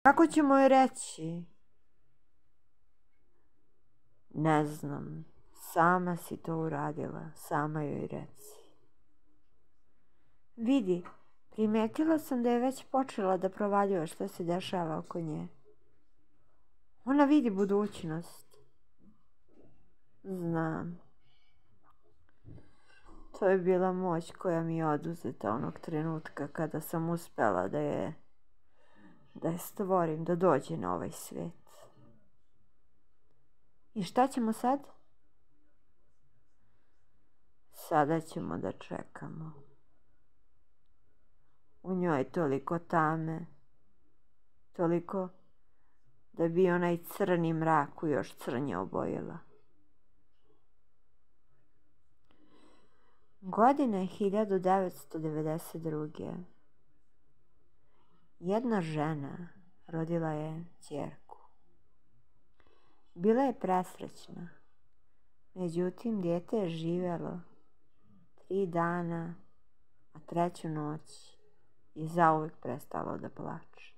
Kako ćemo joj reći? Ne znam, sama si to uradila, sama joj reci. Vidi, primetila sam da je već počela da provaljuje što se dešava oko nje. Ona vidi budućnost. Znam. To je bila moć koja mi je oduzeta onog trenutka kada sam uspela da je stvorim, da dođe na ovaj svet. I šta ćemo sad? Sada ćemo da čekamo. U njoj je toliko tame, toliko da bi onaj crni mraku još crnje obojila. Godine 1992. Jedna žena rodila je ćerku. Bila je presrećna, međutim dijete je živjelo 3 dana, a 3. noć je zauvek prestalo da plače.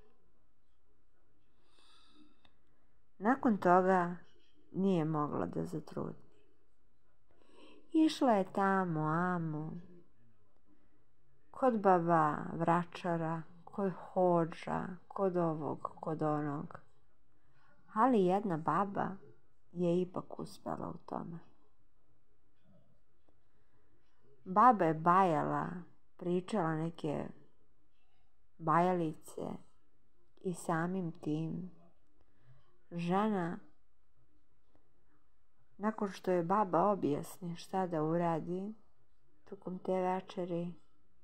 Nakon toga nije mogla da zatrudni. Išla je tamo, amo, kod baba vračara, kod hodža, kod ovog, kod onog. Ali jedna baba je ipak uspela u tome. Baba je bajala, pričala neke bajalice i samim tim žena, nakon što je baba objasni šta da uradi, tokom te večeri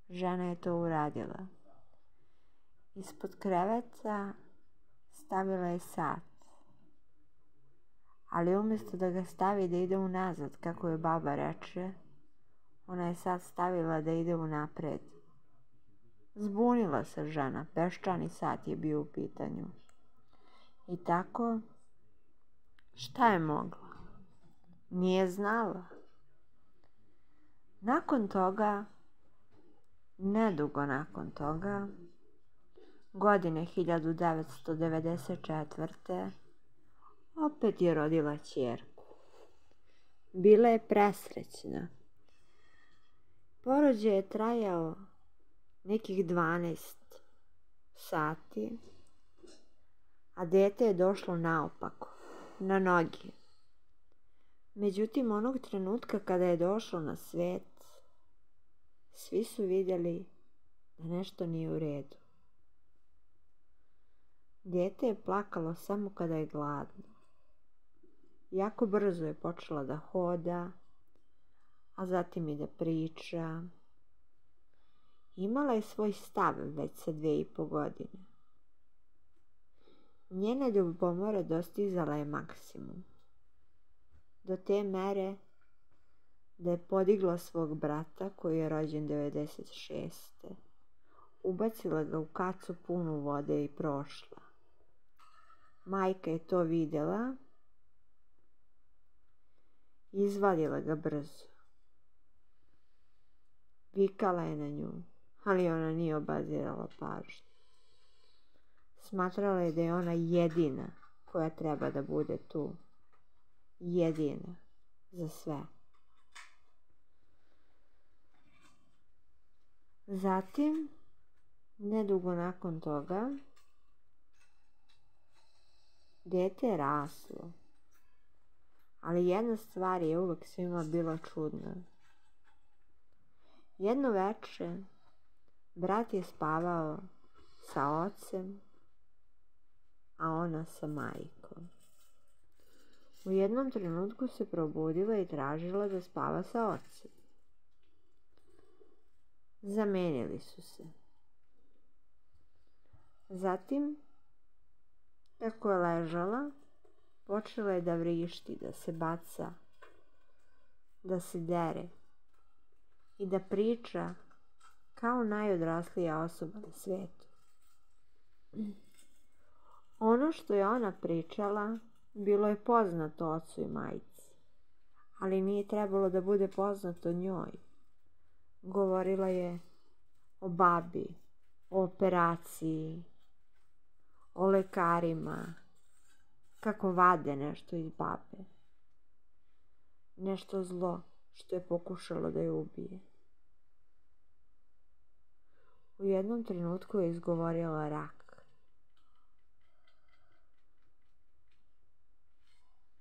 žena je to uradila. Ispod kreveta stavila je sat, ali umjesto da ga stavi da ide unazad, kako je baba reče, ona je sat stavila da ide unapred. Zbunila se žena, peščani sat je bio u pitanju. I tako, šta je mogla? Nije znala. Nakon toga, nedugo nakon toga, godine 1994. opet je rodila ćerku. Bila je presrećna. Porođaj je trajao nekih 12 sati, a dete je došlo naopako, na noge. Međutim, onog trenutka kada je došlo na svet, svi su vidjeli da nešto nije u redu. Dijete je plakalo samo kada je gladno. Jako brzo je počela da hoda, a zatim i da priča. Imala je svoj stav već sa 2,5 godine. Njena ljubomora dostizala je maksimum. Do te mere da je podigla svog brata koji je rođen 96. Ubacila ga u kacu punu vode i prošla. Majka je to vidjela i izvadila ga brzo. Vikala je na nju, ali ona nije obazirala pažnju. Smatrala je da je ona jedina koja treba da bude tu. Jedina za sve. Zatim, nedugo nakon toga, dijete je raslo. Ali jedna stvar je uvek svima bila čudna. Jedno veče brat je spavao sa ocem, a ona sa majkom. U jednom trenutku se probudila i tražila da spava sa ocem. Zamenili su se. Zatim, kako je ležala, počela je da vrišti, da se baca, da se dere i da priča kao najodraslija osoba na svijetu. Ono što je ona pričala bilo je poznato ocu i majci, ali nije trebalo da bude poznato njoj. Govorila je o babi, o operaciji, o lekarima, kako vade nešto iz babe. Nešto zlo što je pokušalo da je ubije. U jednom trenutku je izgovorila rak.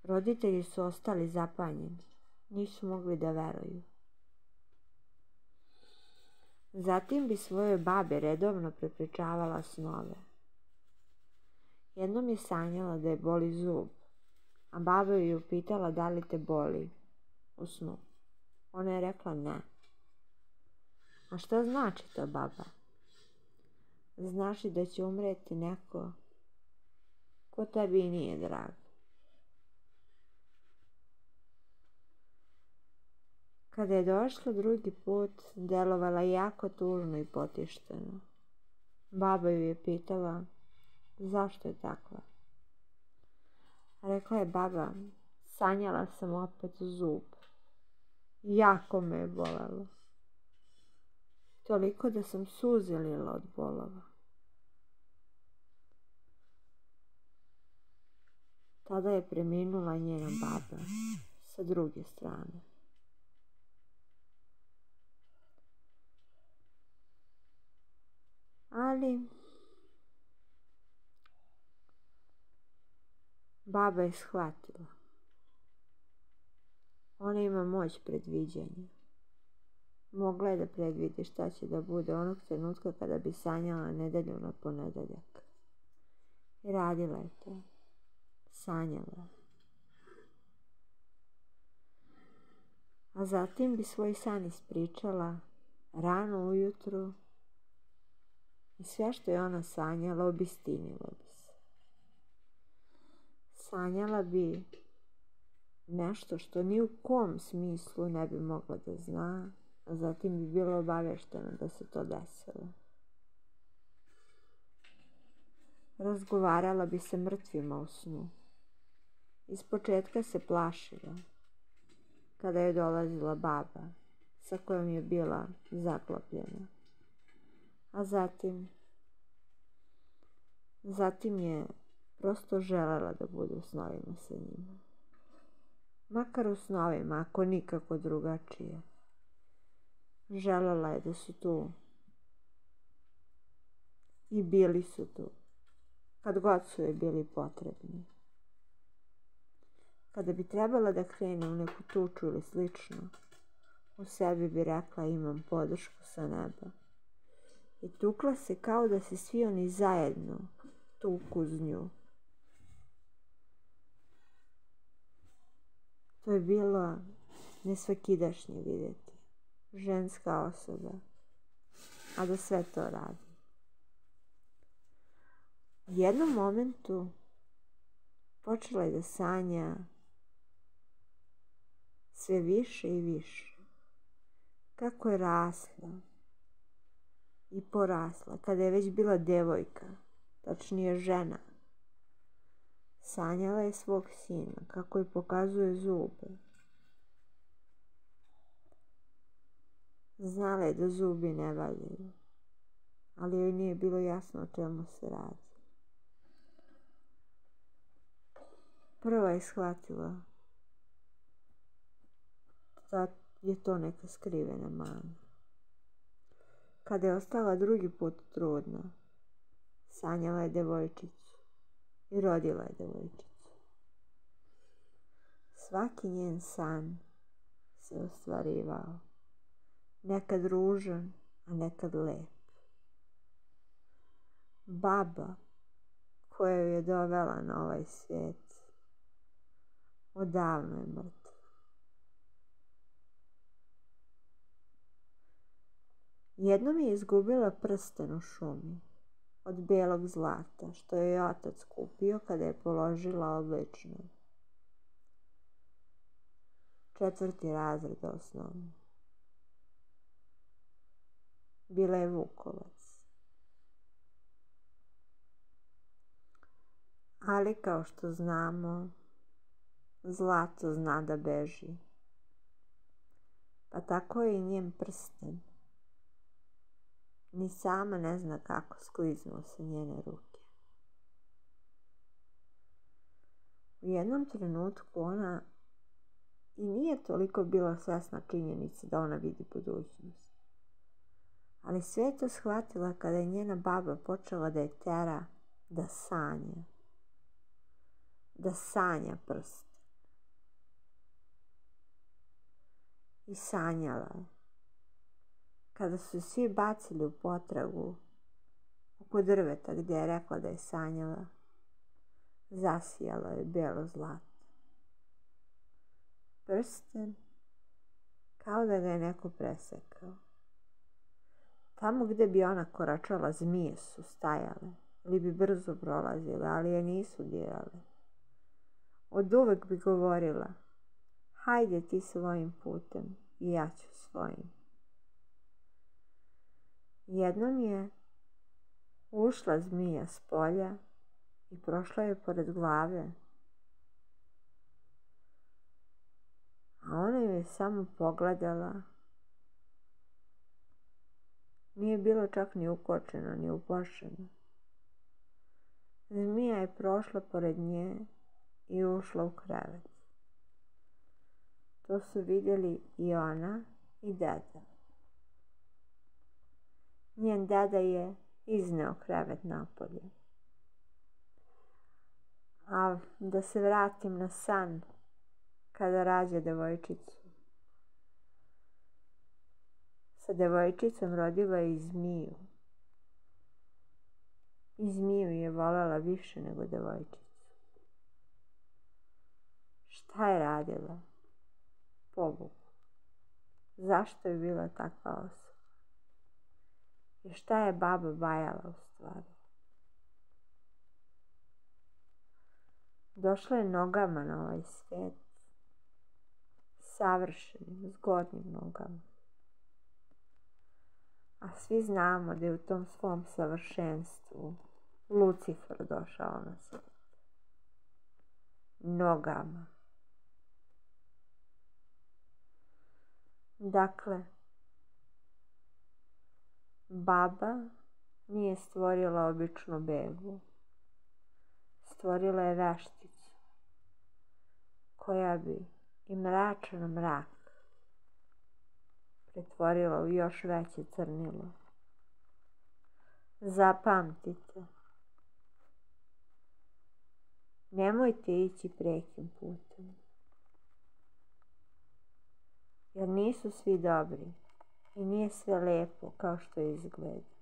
Roditelji su ostali zapanjeni. Nisu mogli da veruju. Zatim bi svojoj babi redovno prepričavala snove. Jednom je sanjala da je boli zub, a baba ju pitala da li te boli u snu. Ona je rekla ne. A šta znači to, baba? Znači da će umreti neko ko tebi i nije drag. Kada je došla drugi put, delovala jako tužno i potišteno. Baba ju je pitala zašto je takva. Rekla je baba, sanjala sam opet zub. Jako me je bolelo. Toliko da sam suze lila od bolova. Tada je preminula njena baba sa druge strane. Ali baba je shvatila. Ona ima moć predviđanja. Mogla je da predvidi šta će da bude onog trenutka kada bi sanjala nedelju na ponedeljak. I radila je to. Sanjala. A zatim bi svoj san ispričala rano ujutru i sve što je ona sanjala obistinilo bi se. Sanjala bi nešto što ni u kom smislu ne bi mogla da zna, a zatim bi bila obaveštena da se to desilo. Razgovarala bi se mrtvima u snu. Ispočetka se plašila kada je dolazila baba sa kojom je bila zaklopljena. A zatim je prosto želela da bude u snovima sa njima. Makar u snovima, ako nikako drugačije. Želela je da su tu. I bili su tu. Kad god su joj bili potrebni. Kada bi trebala da krene u neku tuču ili slično, u sebi bi rekla imam podršku sa neba. I tukla se kao da se svi oni zajedno tuku uz nju. To je bilo nesvakidašnje vidjeti. Ženska osoba, a da sve to radi. U jednom momentu počela je da sanja sve više i više. Kako je rasla i porasla, kada je već bila devojka, tačnije žena. Sanjala je svog sina, kako joj pokazuje zube. Znala je da zubi ne valjaju, ali joj nije bilo jasno o čemu se radi. Prva je shvatila da je to neka skrivena mana. Kada je ostala drugi put trudna, sanjala je devojčicu i rodila je devojčicu. Svaki njen san se ostvarivao. Nekad ružan, a nekad lep. Baba koja ju je dovela na ovaj svijet odavno je mrtva. Jednom je izgubila prsten u šumi od belog zlata što joj je otac kupio kada je položila odlično 4. razred osnovne. Bila je Vukovac. Ali kao što znamo, zlato zna da beži. Pa tako je i njen prsten. Ni sama ne zna kako skliznuo sa njene ruke. jednom trenutku ona i nije toliko bila svesna činjenice da ona vidi budućnost. Ali sve je to shvatila kada je njena baba počela da je tera da sanja. Da sanja prsten. I sanjala je. Kada su svi bacili u potragu oko drveta gdje je rekla da je sanjala, zasijalo je bijelo zlato. Prsten, kao da ga je neko presekao. Tamo gdje bi ona koračala, zmije su stajale ili bi brzo prolazile, ali je nisu dirale. Oduvek bi govorila: hajde ti svojim putem i ja ću svojim. Jednom je ušla zmija s polja i prošla je pored glave, a ona ju je samo pogledala. Nije bilo čak ni ukočena, ni uplašena. Zmija je prošla pored nje i ušla u krevet. To su vidjeli i ona i deda. Njen deda je izneo krevet napolje. A da se vratim na san kada rađa devojčicu. Sa devojčicom rodila je i zmiju. I zmiju je voljela više nego devojčicu. Šta je radila? Pobogu. Zašto je bila takva osoba? I šta je baba bajala u stvari? Došla je nogama na ovaj svijet. Savršenim, zgodnim nogama. A svi znamo da je u tom svom savršenstvu Lucifer došao na svijet. Nogama. Dakle, baba nije stvorila običnu bebu. Stvorila je vešticu koja bi i mračan mrak pretvorila u još veće crnilo. Zapamtite, nemojte ići prekim putem, jer nisu svi dobri i nije sve lijepo kao što izgleda.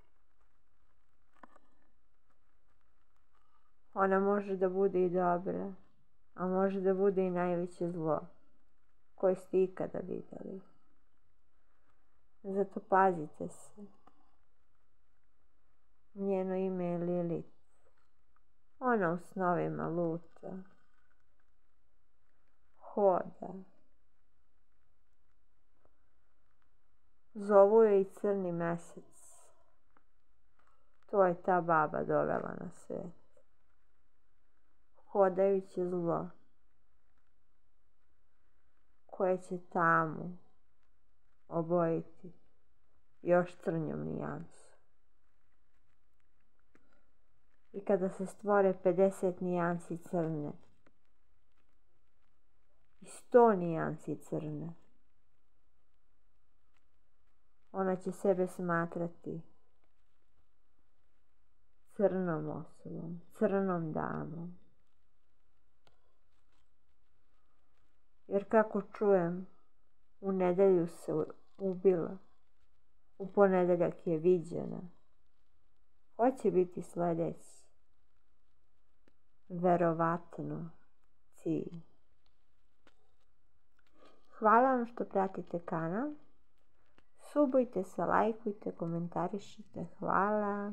Ona može da bude i dobra, a može da bude i najveće zlo koje ste ikada vidjeli. Zato pazite se. Njeno ime je Lilith. Ona u snovima luta, hoda. Zovu je i crni mesec. To je ta baba dovela na svijet. Hodajuće zlo koje će tamu obojiti još crnjom nijansu. I kada se stvore 50 nijansi crne i 100 nijansi crne, ona će sebe smatrati crnom osobom, crnom damom. Jer kako čujem, u nedelju se ubila, u ponedeljak je viđena. Hoće biti sljedeći. Verovatno cilj. Hvala vam što pratite kanal. Subujte se, lajkujte, komentarišite. Hvala.